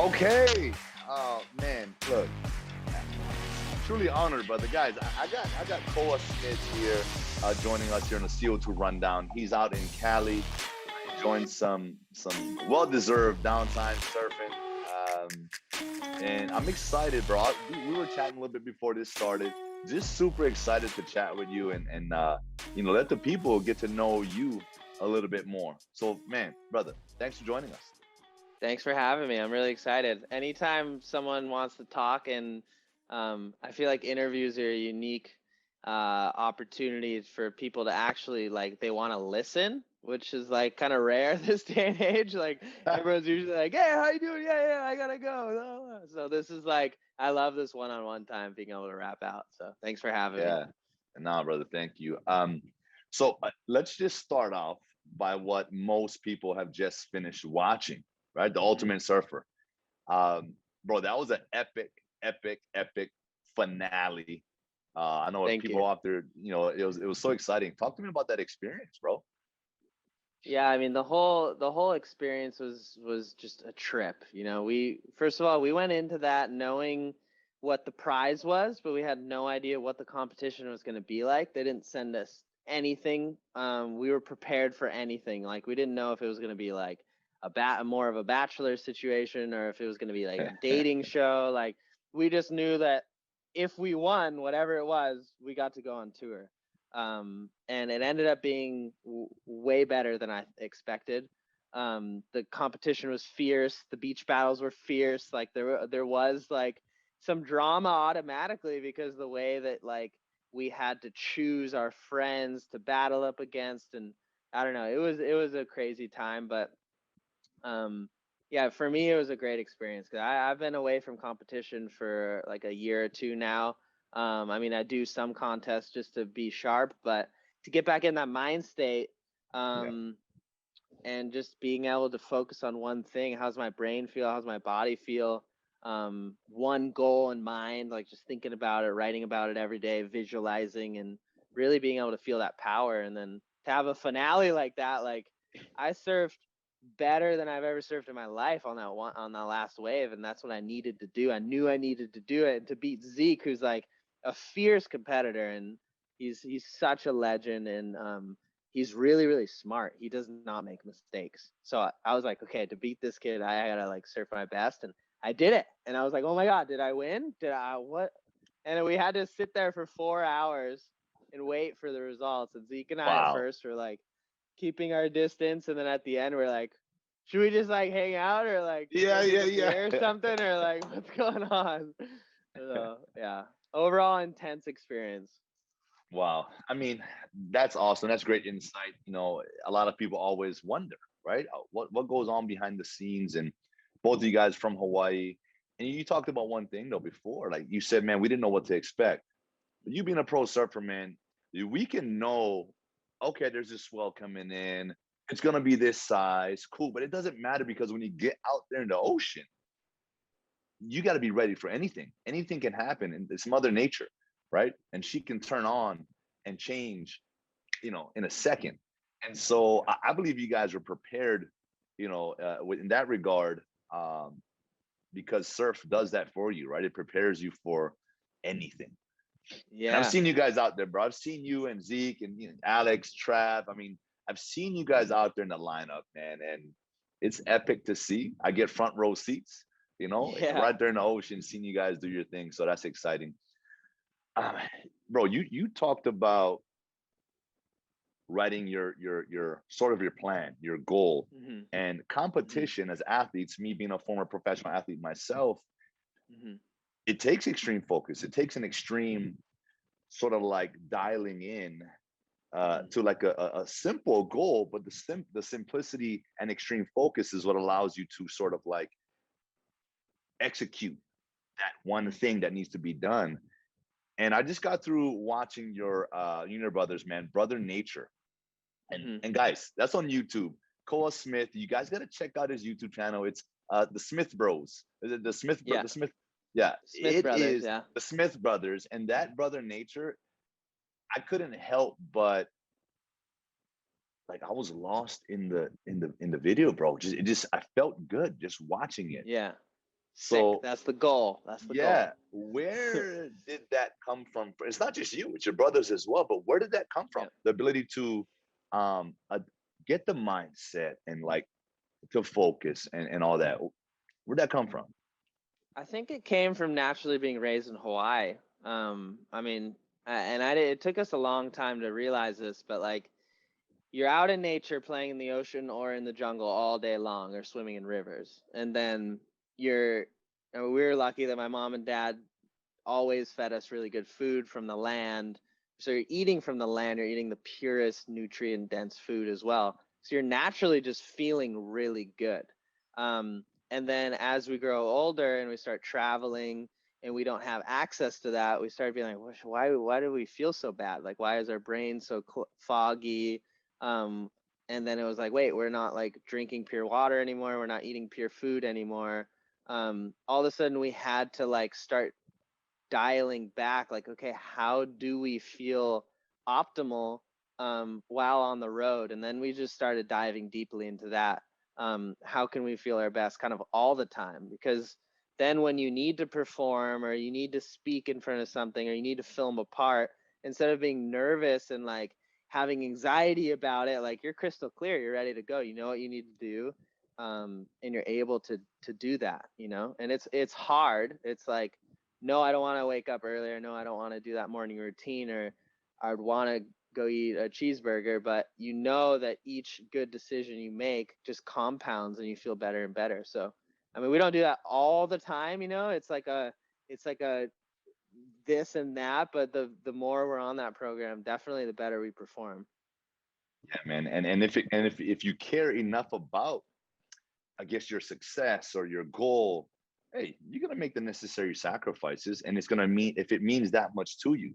Okay. Man, look, truly honored, brother. Guys, I got Koa Smith here, joining us here on the CO2 rundown. He's out in Cali, enjoying some well-deserved downtime surfing. Um, and I'm excited, bro. We were chatting a little bit before this started. Just super excited to chat with you and let the people get to know you a little bit more. So, man, brother, thanks for joining us. Thanks for having me. I'm really excited. Anytime someone wants to talk, and I feel like interviews are a unique opportunities for people to actually like they want to listen, which is like kind of rare this day and age. Like everyone's usually like, "Hey, how you doing? Yeah, I gotta go." So this is like I love this one-on-one time being able to wrap out. So thanks for having me. Yeah. Nah, brother, thank you. So let's just start off by what most people have just finished watching, right? The Hmm. Ultimate Surfer. Um, Bro, that was an epic finale. I know Thank people you. out there, it was so exciting. Talk to me about that experience, bro. Yeah, I mean the whole experience was just a trip. We first of all we went into that knowing what the prize was, but we had no idea what the competition was going to be like. They didn't send us anything. We were prepared for anything. Like we didn't know if it was going to be like more of a bachelor situation or if it was going to be like a dating show. Like we just knew that if we won whatever it was, we got to go on tour. And it ended up being way better than I expected. The competition was fierce. The beach battles were fierce. Like there was like some drama automatically because the way that like we had to choose our friends to battle up against, and I don't know. It was a crazy time, but um, yeah, for me it was a great experience because I've been away from competition for like a year or two now. I mean, I do some contests just to be sharp, but to get back in that mind state, Yeah. um, and just being able to focus on one thing. How's my brain feel? How's my body feel? One goal in mind, like just thinking about it, writing about it every day, visualizing, and really being able to feel that power. And then to have a finale like that, like I surfed better than I've ever surfed in my life on that last wave, and that's what I needed to do. I knew I needed to do it to beat Zeke, who's like a fierce competitor, and he's such a legend, and he's really really smart. He does not make mistakes. So I was like, okay, to beat this kid, I gotta like surf my best, and I did it. And I was like, oh my god, did I win? Did I what? And then we had to sit there for 4 hours and wait for the results. And Zeke and I at Wow. first were like keeping our distance, and then at the end we're like, should we just like hang out or like Yeah, go take yeah, a beer or yeah. something or like what's going on? So yeah, overall intense experience. Wow. I mean, that's awesome. That's great insight. A lot of people always wonder, right? What goes on behind the scenes, and both of you guys from Hawaii. And you talked about one thing though before, like you said, man, we didn't know what to expect. But you being a pro surfer, man, we can know, okay, there's this swell coming in. It's gonna be this size, cool. But it doesn't matter because when you get out there in the ocean, you got to be ready for anything. Anything can happen, and it's Mother Nature, right? And she can turn on and change, in a second. And so I believe you guys are prepared, in that regard, um, because surf does that for you, right? It prepares you for anything. And I've Yeah. seen you guys out there, bro. I've seen you and Zeke and Alex, Trav. I mean, I've seen you guys out there in the lineup, man, and it's epic to see. I get front row seats, Yeah. right there in the ocean, seeing you guys do your thing. So that's exciting. Um, Bro, you talked about writing your sort of your plan, your goal, Hmm. and Hmm. competition as athletes. Me being a former professional athlete myself, Hmm. it takes extreme focus. It takes an extreme sort of like dialing in Hmm. to like a simple goal, but the simplicity and extreme focus is what allows you to sort of like execute that one Hmm. thing that needs to be done. And I just got through watching your Uniter Brothers, man, Brother Nature. Hmm. And guys, that's on YouTube. Koa Smith, you guys got to check out his YouTube channel. It's the Smith Bros. Is it Yeah. the Smith? Yeah, Smith it brothers. is Yeah. the Smith brothers. And that Brother Nature, I couldn't help but like I was lost in the video, bro. I felt good just watching it. Yeah. Sick. So That's the goal. That's the yeah, goal. where did that come from? It's not just you, it's your brothers as well, but where did that come from? Yeah. The ability to get the mindset and like to focus and all that. Where'd that come from? I think it came from naturally being raised in Hawaii. I mean, it took us a long time to realize this, but like you're out in nature playing in the ocean or in the jungle all day long or swimming in rivers. And then you're, we were lucky that my mom and dad always fed us really good food from the land. So you're eating from the land, you're eating the purest nutrient dense food as well. So you're naturally just feeling really good. And then as we grow older and we start traveling and we don't have access to that, we start being like, why do we feel so bad? Like, why is our brain so foggy? Um, and then it was like, wait, we're not like drinking pure water anymore. We're not eating pure food anymore. All of a sudden we had to like start dialing back, like, okay, how do we feel optimal while on the road? And then we just started diving deeply into that. How can we feel our best kind of all the time? Because then when you need to perform or you need to speak in front of something or you need to film a part, instead of being nervous and like having anxiety about it, like you're crystal clear, you're ready to go, you know what you need to do. And you're able to do that, you know. And it's hard. It's like, no, I don't want to wake up earlier. No, I don't want to do that morning routine, or I'd want to go eat a cheeseburger. But you know that each good decision you make just compounds and you feel better and better. So, I mean, we don't do that all the time, you know. It's like a this and that, but the more we're on that program, definitely the better we perform. Yeah, man. And if you care enough about, I guess, your success or your goal, hey, you're gonna make the necessary sacrifices, and it's gonna mean, if it means that much to you,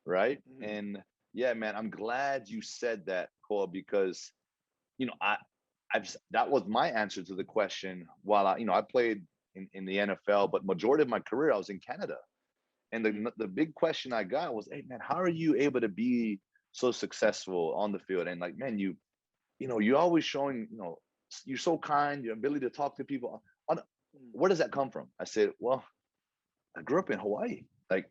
right? Mm-hmm. And yeah, man, I'm glad you said that, Cole, because you know, that was my answer to the question. While I played in the NFL, but majority of my career I was in Canada. And Mm-hmm. the big question I got was, hey man, how are you able to be so successful on the field? And like, man, you're always showing, you're so kind, your ability to talk to people. Where does that come from? I said, well, I grew up in Hawaii. Like,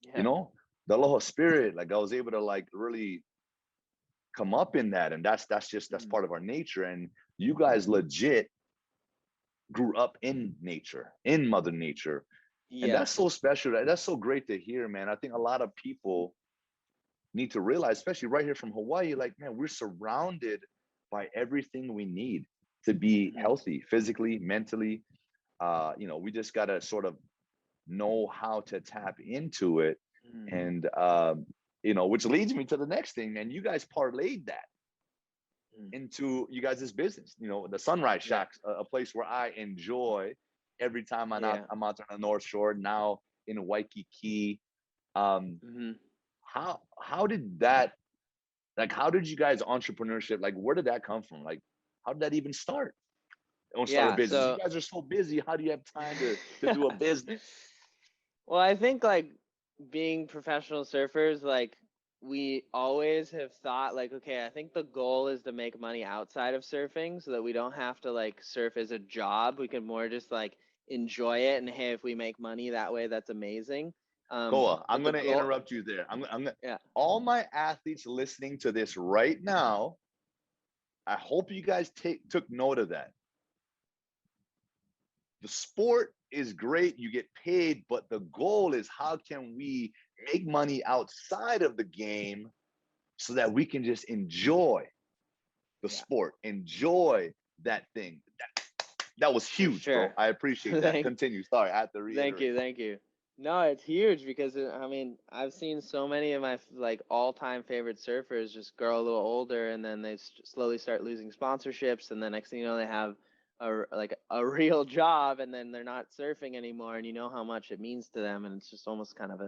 you Yeah. know, the aloha spirit, like I was able to like really come up in that. And that's Mm-hmm. part of our nature. And you guys legit grew up in nature, in Mother Nature. And that's Yes. so special. That's so great to hear, man. I think a lot of people need to realize, especially right here from Hawaii, like, man, we're surrounded by everything we need to be Mm-hmm. healthy physically, mentally. We just got to sort of know how to tap into it. Mm-hmm. And, which leads me to the next thing, man. You guys parlayed that into you guys' business. The Sunrise Yeah. Shack, a place where I enjoy every time Yeah. I'm out on the North Shore, now in Waikiki. Um, Mm-hmm. how did that, like, how did you guys entrepreneurship, like, where did that come from? Like, how did that even start? Don't start a Yeah. business. You So guys are so busy. How do you have time to do a business? well, I think like being professional surfers, like we always have thought like, okay, I think the goal is to make money outside of surfing so that we don't have to like surf as a job. We can more just like enjoy it. And hey, if we make money that way, that's amazing. Koa, I'm But the gonna goal, interrupt you there. I'm gonna yeah, all my athletes listening to this right now. I hope you guys took note of that. The sport is great, you get paid, but the goal is how can we make money outside of the game so that we can just enjoy the yeah, sport, enjoy that thing. That was for huge, bro. sure. I appreciate that. Thank Continue. Sorry, I have to Thank reiterate. you, thank you. No, it's huge because I mean, I've seen so many of my like all-time favorite surfers just grow a little older, and then they slowly start losing sponsorships, and the next thing you know, they have a real job, and then they're not surfing anymore, and you know how much it means to them, and it's just almost kind of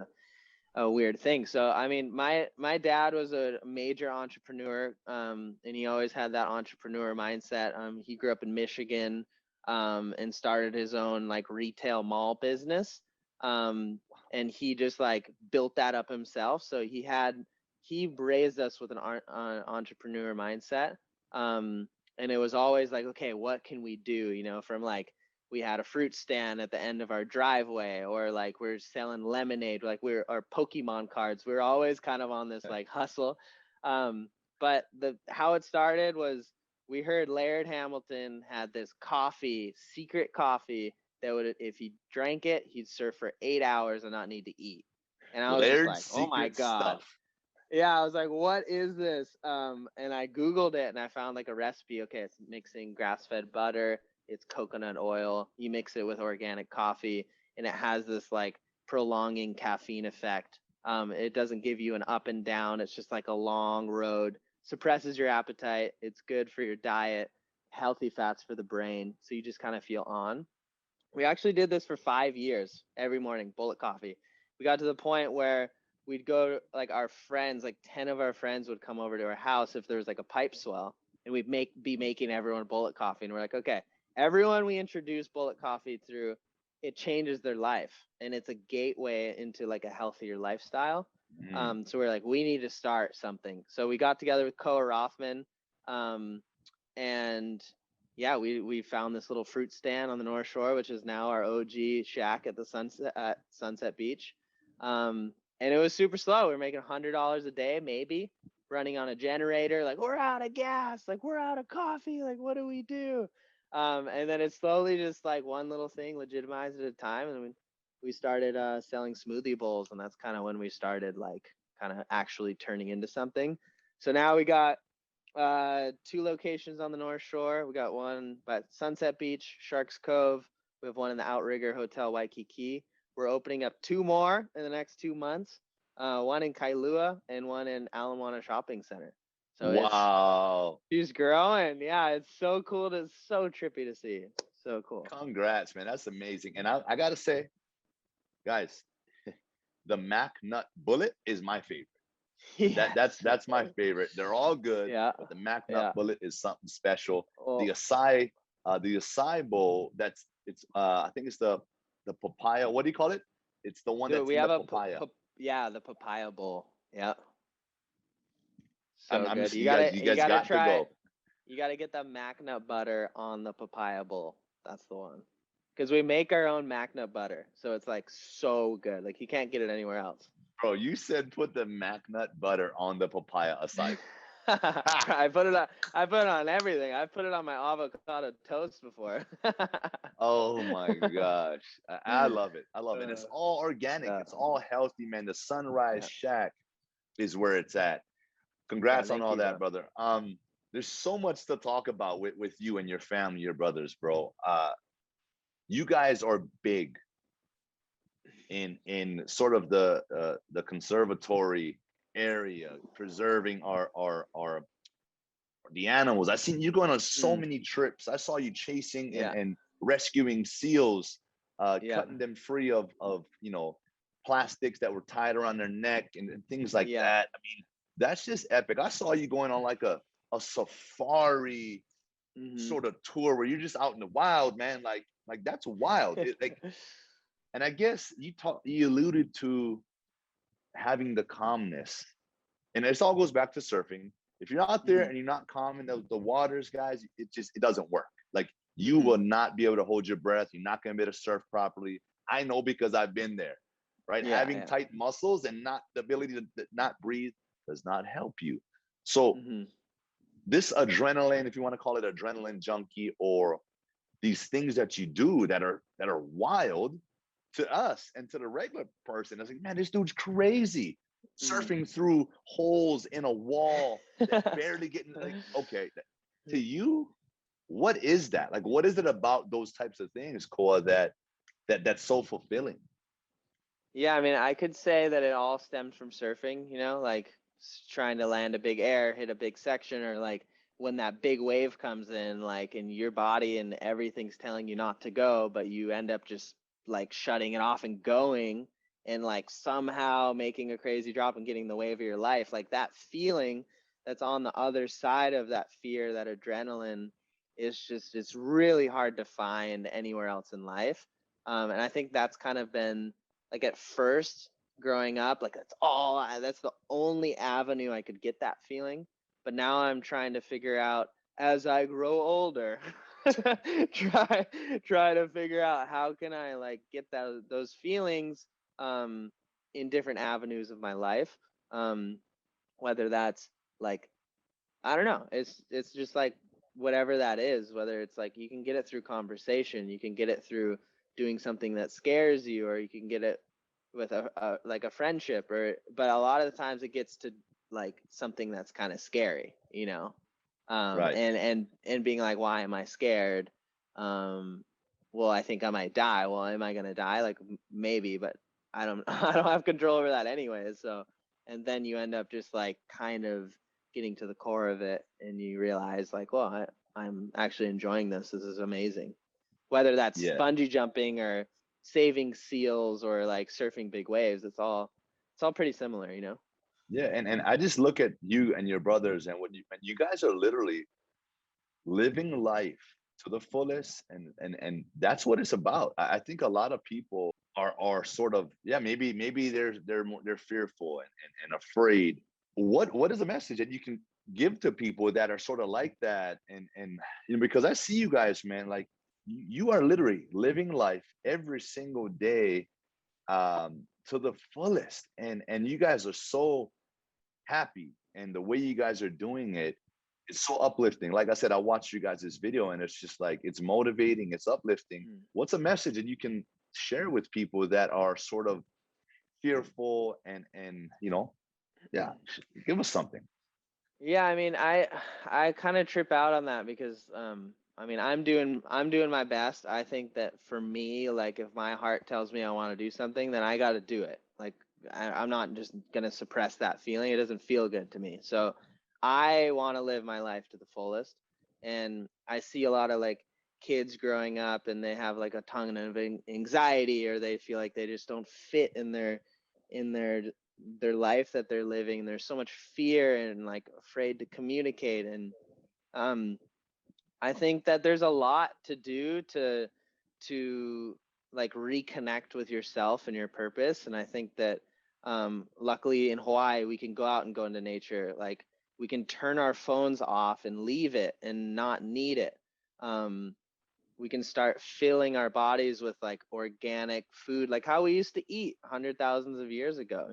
a weird thing. So, I mean, my dad was a major entrepreneur, and he always had that entrepreneur mindset. He grew up in Michigan, and started his own like retail mall business. Um, and he just like built that up himself. So he raised us with an entrepreneur mindset. And it was always like, okay, what can we do? You know, from like we had a fruit stand at the end of our driveway, or like we're selling lemonade, like we're our Pokemon cards. We're always kind of on this like hustle. Um, but the how it started was we heard Laird Hamilton had this coffee, secret coffee that would, if he drank it, he'd surf for 8 hours and not need to eat. And I was just Laird's like, oh my secret God. stuff. Yeah, I was like, what is this? And I Googled it and I found like a recipe. Okay, it's mixing grass-fed butter, it's coconut oil, you mix it with organic coffee, and it has this like prolonging caffeine effect. It doesn't give you an up and down, it's just like a long road, suppresses your appetite, it's good for your diet, healthy fats for the brain. So you just kind of feel on. We actually did this for 5 years, every morning, bullet coffee. We got to the point where we'd go, like our friends, like 10 of our friends would come over to our house if there was like a pipe swell, and we'd be making everyone bullet coffee. And we're like, okay, everyone we introduce bullet coffee through, it changes their life, and it's a gateway into like a healthier lifestyle. Mm. So we're like, we need to start something. So we got together with Koa Rothman, um, and yeah, we found this little fruit stand on the North Shore, which is now our OG shack at the Sunset Beach. And it was super slow. We were making $100 a day, maybe, running on a generator. Like, we're out of gas. Like, we're out of coffee. Like, what do we do? And then it slowly just like one little thing legitimized at a time, and we started selling smoothie bowls, and that's kind of when we started like kind of actually turning into something. So now we got 2 locations on the North Shore. We got one by Sunset Beach, Sharks Cove. We have one in the Outrigger Hotel Waikiki. We're opening up 2 more in the next 2 months. One in Kailua and one in Ala Shopping Center. So Wow. she's growing. Yeah, it's so cool. It's so trippy to see. So cool. Congrats, man. That's amazing. And I gotta say, guys, the Mac Nut Bullet is my favorite. Yeah. That's my favorite. They're all good, Yeah. but the Mac Nut Yeah. Bullet is something special. Oh, The acai bowl. I think it's the papaya. What do you call it? It's the one dude, that's we in the have papaya. yeah, the papaya bowl. Yeah. I'm So I'm good. just You you gotta guys got to try. go. You gotta get the mac nut butter on the papaya bowl. That's the one. Because we make our own mac nut butter, so it's like so good. Like you can't get it anywhere else. Bro, you said put the Mac Nut butter on the papaya acai. Ha! I put it on. I put it on everything. I put it on my avocado toast before. Oh my gosh. I love it. I love it. And it's all organic. Yeah, It's all healthy, man. The Sunrise yeah, Shack is where it's at. yeah. Congrats on Thank all you, that, bro. brother. There's so much to talk about with you and your family, your brothers, bro. You guys are big in sort of the conservatory area, preserving our the animals. I seen you going on so Mm, many trips. I saw you chasing yeah, and rescuing seals, yeah, cutting them free of plastics that were tied around their neck and things like yeah. that. I mean, that's just epic. I saw you going on like a safari Hmm. sort of tour where you're just out in the wild, man. Like that's wild. And I guess you alluded to having the calmness, and this all goes back to surfing. If you're out there Hmm. and you're not calm in the waters, guys, it doesn't work. Like you Hmm. will not be able to hold your breath. You're not going to be able to surf properly. I know because I've been there. Right, Yeah, having yeah. tight muscles and not the ability to not breathe does not help you. So Hmm. this adrenaline, if you want to call it adrenaline junkie, or these things that you do that are wild to us and to the regular person, it's like, man, this dude's crazy Hmm. surfing through holes in a wall that barely getting like, okay, to you, what is that? Like, what is it about those types of things, Koa, that's so fulfilling? Yeah, I mean, I could say that it all stems from surfing, like trying to land a big air, hit a big section, or like when that big wave comes in, like, and your body and everything's telling you not to go, but you end up just like shutting it off and going, and like somehow making a crazy drop and getting the wave of your life. Like that feeling that's on the other side of that fear, that adrenaline, it's really hard to find anywhere else in life. And I think that's kind of been like at first growing up, like that's the only avenue I could get that feeling. But now I'm trying to figure out, as I grow older, try try to figure out how can I like get those feelings um in different avenues of my life. Um Whether that's like, I don't know, it's just like whatever that is, whether it's like you can get it through conversation, you can get it through doing something that scares you, or you can get it with a like a friendship, or but a lot of the times it gets to like something that's kind of scary, Right. and being like, why am I scared? um well, I think I might die. Well, am I gonna die? Like, maybe, but I don't I don't have control over that anyway. So, and then you end up just like kind of getting to the core of it, and you realize like, well, I'm actually enjoying this. This is amazing. Whether that's Yeah. bungee jumping or saving seals or like surfing big waves, it's all pretty similar. Yeah. And I just look at you and your brothers, and and you guys are literally living life to the fullest, and that's what it's about. I think a lot of people are sort of, yeah, maybe they're fearful and afraid. What is the message that you can give to people that are sort of like that? And because I see you guys, man, like you are literally living life every single day to the fullest, and you guys are so happy, and the way you guys are doing it is so uplifting. Like I said, I watched you guys this video, and it's just like it's motivating, it's uplifting. Mm. What's a message that you can share with people that are sort of fearful and yeah, give us something. Yeah, I mean, I kind of trip out on that because I mean, I'm doing my best. I think that for me, like if my heart tells me I want to do something, then I got to do it. Like I'm not just gonna suppress that feeling. It doesn't feel good to me. So I want to live my life to the fullest. And I see a lot of like kids growing up and they have like a ton of anxiety, or they feel like they just don't fit in their life that they're living. There's so much fear and like afraid to communicate. And um I think that there's a lot to do to like reconnect with yourself and your purpose. And I think that luckily in Hawaii we can go out and go into nature. Like, we can turn our phones off and leave it and not need it. um we can start filling our bodies with like organic food, like how we used to eat hundred thousands of years ago.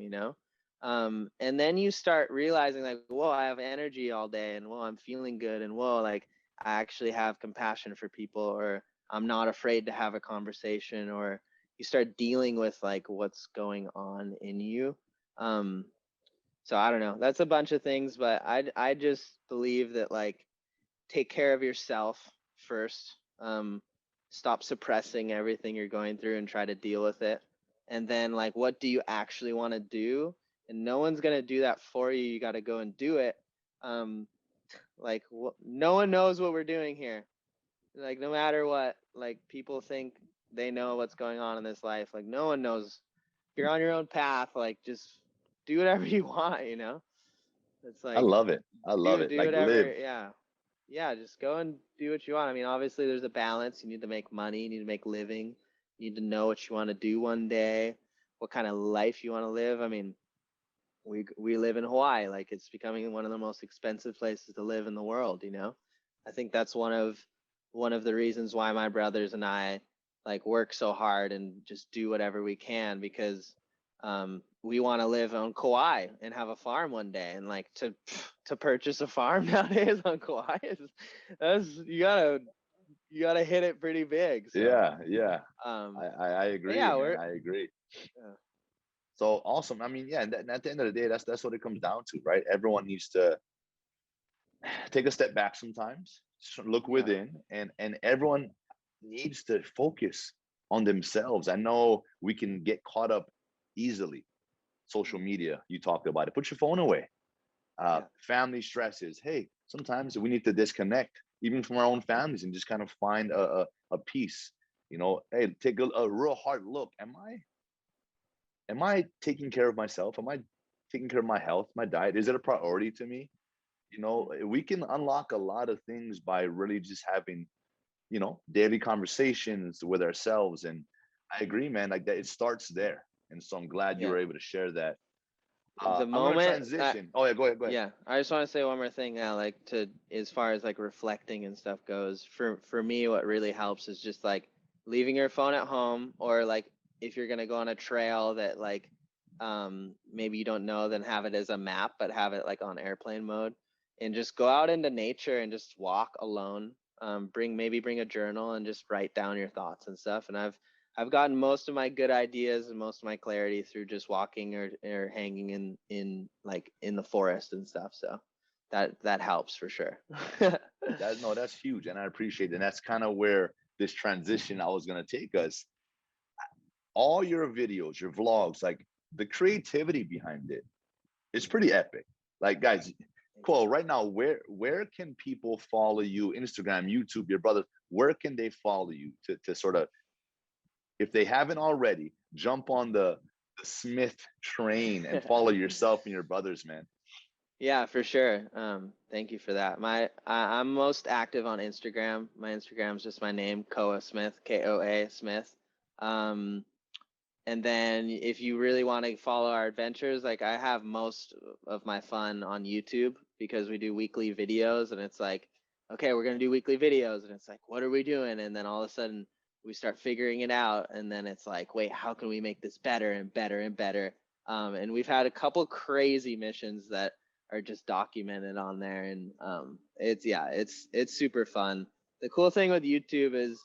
And then you start realizing like, whoa, I have energy all day, and whoa, I'm feeling good, and whoa, like I actually have compassion for people, or I'm not afraid to have a conversation, or you start dealing with like what's going on in you. um so I don't know, that's a bunch of things, but I just believe that like, take care of yourself first. Stop suppressing everything you're going through and try to deal with it. And then, like, what do you actually want to do? And no one's going to do that for you. You got to go and do it. Um, like, no one knows what we're doing here. Like, no matter what, like, people think they know what's going on in this life. Like, no one knows. You're on your own path. Like, just do whatever you want. It's I like, love it. I love it. do Like live. whatever. Yeah, just go and do what you want. I mean, obviously there's a balance. You need to make money, you need to make living, you need to know what you want to do one day, what kind of life you want to live. I mean, we live in Hawaii. Like, it's becoming one of the most expensive places to live in the world. I think that's one of the reasons why my brothers and I like work so hard and just do whatever we can, because we want to live on Kauai and have a farm one day. And like, to purchase a farm nowadays on Kauai is, that's you gotta hit it pretty big. So Yeah, yeah. um I but agree, yeah, man. we're I agree. yeah. So awesome. I mean, yeah, and at the end of the day, that's what it comes down to, right? Everyone needs to take a step back sometimes, look Yeah. within, and everyone needs to focus on themselves. I know we can get caught up easily. Social Mm. media, you talked about it. Put your phone away. Yeah. Family stresses. Hey, sometimes we need to disconnect, even from our own families, and just kind of find a peace. Hey, take a real hard look. Am I taking care of myself? Am I taking care of my health, my diet? Is it a priority to me? Mm. We can unlock a lot of things by really just having, daily conversations with ourselves. And I Mm. agree, man, like that it starts there. And so I'm glad you Yeah. were able to share that. the I'm gonna moment transition. Oh yeah, go ahead, go ahead. yeah, I just want to say one more thing now, like to as far as like reflecting and stuff goes. For me, what really helps is just like leaving your phone at home, or like if you're gonna go on a trail that like maybe you don't know, then have it as a map, but have it like on airplane mode, and just go out into nature and just walk alone. Bring a journal and just write down your thoughts and stuff. And I've gotten most of my good ideas and most of my clarity through just walking or hanging in like in the forest and stuff. So that helps for sure. That no, that's huge, and I appreciate it. And that's kind of where this transition I was gonna take us. All your videos, your vlogs, like the creativity behind it, it's pretty epic. Like guys, cool. Right now, where can people follow you? Instagram, YouTube, your brother. Where can they follow you to sort of, if they haven't already, jump on the Smith train and follow yourself and your brothers, man. Yeah, for sure. Thank you for that. I'm most active on Instagram. My Instagram is just my name, Koa Smith, Koa Smith. Um, And then if you really want to follow our adventures, like I have most of my fun on YouTube because we do weekly videos, and it's like, okay, we're going to do weekly videos. And it's like, what are we doing? And then all of a sudden we start figuring it out. And then it's like, wait, how can we make this better and better and better? And we've had a couple crazy missions that are just documented on there. And it's super fun. The cool thing with YouTube is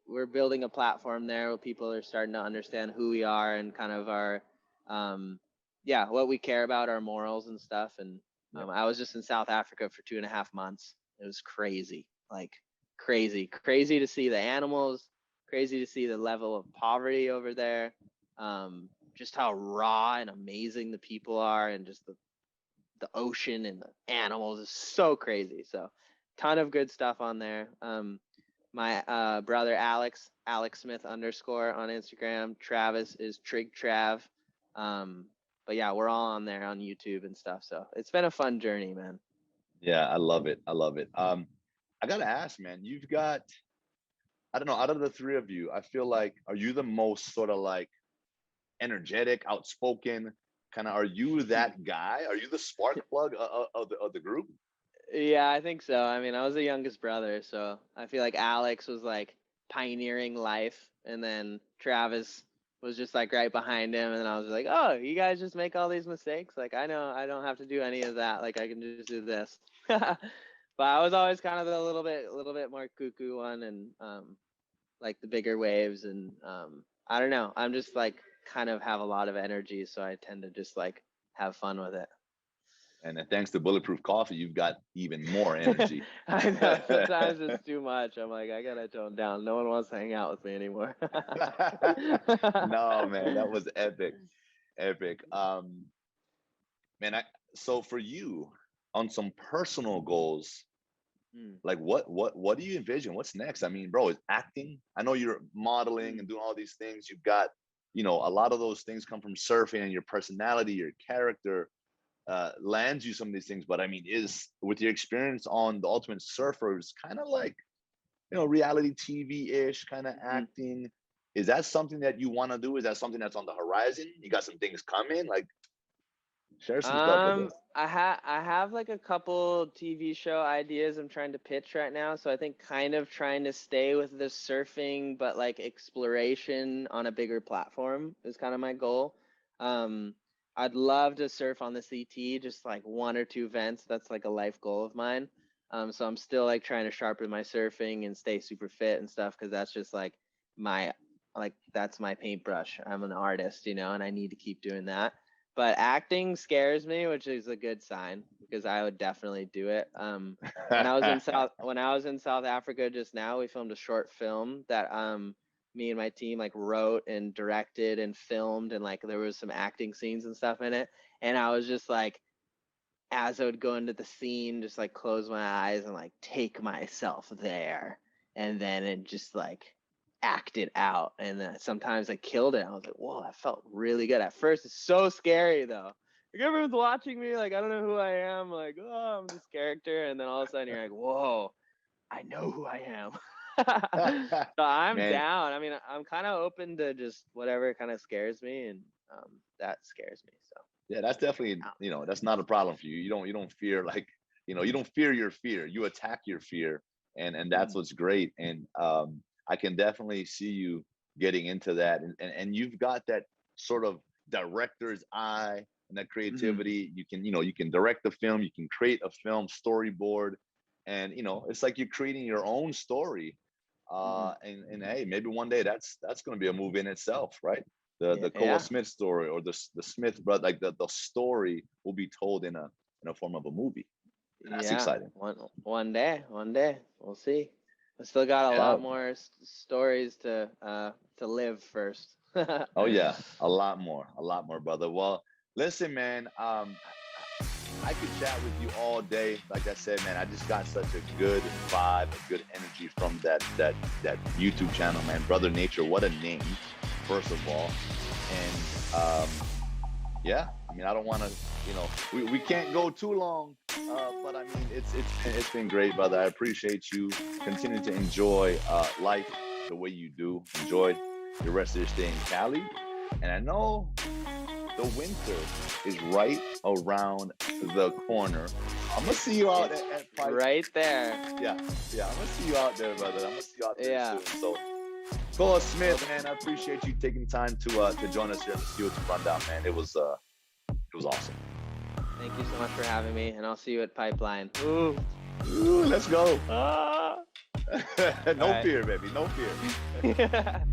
we're building a platform there where people are starting to understand who we are and kind of our what we care about, our morals and stuff. And I was just in South Africa for 2.5 months. It was crazy, like crazy to see the animals, crazy to see the level of poverty over there, just how raw and amazing the people are, and just the ocean and the animals is so crazy. So ton of good stuff on there. My brother Alex Smith _ on Instagram. Travis is Trig Trav. But yeah, we're all on there on YouTube and stuff. So it's been a fun journey, man. Yeah, I love it. I love it. I gotta ask, man, you've got, I don't know, out of the three of you, I feel like, are you the most sort of like energetic, outspoken? Kind of, are you that guy? Are you the spark plug of the group? Yeah, I think so. I mean, I was the youngest brother, so I feel like Alex was like pioneering life, and then Travis was just like right behind him, and then I was like, "Oh, you guys just make all these mistakes? Like, I know I don't have to do any of that. Like, I can just do this." But I was always kind of the little bit more cuckoo one, and like the bigger waves, and I don't know. I'm just like kind of have a lot of energy, so I tend to just like have fun with it. And then thanks to Bulletproof Coffee, you've got even more energy. I know sometimes it's too much. I'm like, I gotta tone down. No one wants to hang out with me anymore. No, man, that was epic, epic. Man, so for you, on some personal goals, Mm. like what do you envision? What's next? I mean, bro, is acting? I know you're modeling Mm. and doing all these things. You've got, a lot of those things come from surfing, and your personality, your character lands you some of these things. But I mean, is with your experience on the Ultimate Surfer, it's kind of like, reality TV-ish kind of Mm. acting. Is that something that you want to do? Is that something that's on the horizon? You got some things coming? Like, share some stuff with us. I have like a couple TV show ideas I'm trying to pitch right now. So I think kind of trying to stay with the surfing, but like exploration on a bigger platform is kind of my goal. Um, I'd love to surf on the CT, just like one or two events. That's like a life goal of mine. So I'm still like trying to sharpen my surfing and stay super fit and stuff, because that's just like my that's my paintbrush. I'm an artist, and I need to keep doing that. But acting scares me, which is a good sign, because I would definitely do it. When I was in South Africa just now, we filmed a short film that me and my team like wrote and directed and filmed, and like there was some acting scenes and stuff in it. And I was just like, as I would go into the scene, just like close my eyes and like take myself there, and then it just like act it out. And then sometimes I killed it. I was like, whoa, that felt really good. At first, it's so scary though. Like everyone's watching me, like I don't know who I am. Like, oh, I'm this character, and then all of a sudden you're like, whoa, I know who I am. So I'm Man, down. I mean, I'm kind of open to just whatever kind of scares me, and that scares me. So. Yeah, that's definitely, that's not a problem for you. You don't fear, like, you don't fear your fear. You attack your fear, and that's what's great. And I can definitely see you getting into that, and you've got that sort of director's eye and that Mm-hmm. creativity. You can direct the film, you can create a film storyboard, and it's like you're creating your own story. Mm-hmm. And hey, maybe one day that's going to be a movie in itself, right? The Koa Yeah. Smith story, or the Smith brother, like the story will be told in a form of a movie, and that's Yeah. exciting. One day, we'll see. I still got a Yeah. lot more stories to live first. Oh yeah, a lot more, brother. Well, listen, man. I could chat with you all day. Like I said, man, I just got such a good vibe, a good energy from that YouTube channel, man. Brother Nature, what a name, first of all. And yeah, I mean, I don't want to, we can't go too long, but I mean, it's been great, brother. I appreciate you. Continue to enjoy life the way you do. Enjoy the rest of your stay in Cali, and I know the winter is right around the corner. I'm gonna see you out It's at Pipe. right there. Yeah, yeah, I'm gonna see you out there, brother. I'm gonna see you out there Yeah. soon. So, Koa Well, Smith, man, I appreciate you taking time to join us here in the studio to rundown, man. It was awesome. thank you so much for having me, and I'll see you at Pipeline. Ooh. Ooh, let's go. Ah. All No right. fear, baby. No fear.